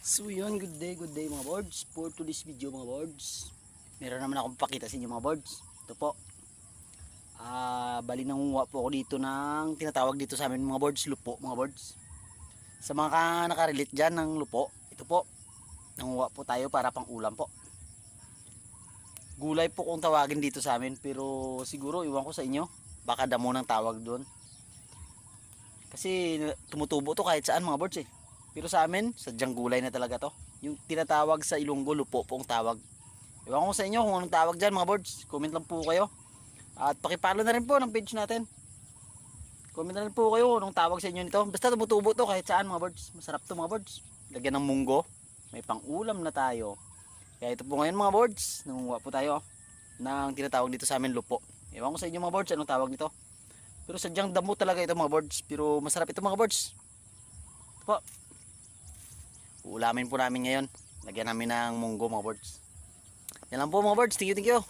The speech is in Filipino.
So yun, good day mga boards. For today's video mga boards, meron naman akong pakita sa inyo mga boards. Ito po, bali nangunguha po ako dito ng tinatawag dito sa amin mga boards, lupo mga boards. Sa mga nakarelate dyan ng lupo, ito po, nangunguha po tayo para pang ulam po. Gulay po kung tawagin dito sa amin, pero siguro iwan ko sa inyo, baka damo ng tawag doon. Kasi tumutubo to kahit saan mga boards eh. Pero sa amin, sadyang gulay na talaga to. Yung tinatawag sa Ilonggo, lupo po ang tawag. Ewan ko sa inyo kung anong tawag dyan mga boards. Comment lang po kayo. At pakipalo na rin po ng page natin. Comment na rin po kayo kung anong tawag sa inyo nito. Basta tumutubo to kahit saan mga boards. Masarap to mga boards. Lagyan ng munggo. May pang ulam na tayo. Kaya ito po ngayon mga boards. Nangunguha po tayo ng tinatawag dito sa amin lupo. Ewan ko sa inyo mga boards anong tawag nito. Pero sadyang damo talaga ito mga boards. Pero masarap ito mga boards. Ito po. Uulamin po namin ngayon. Lagyan namin ng munggo mga boards. Yan lang po mga boards. Thank you.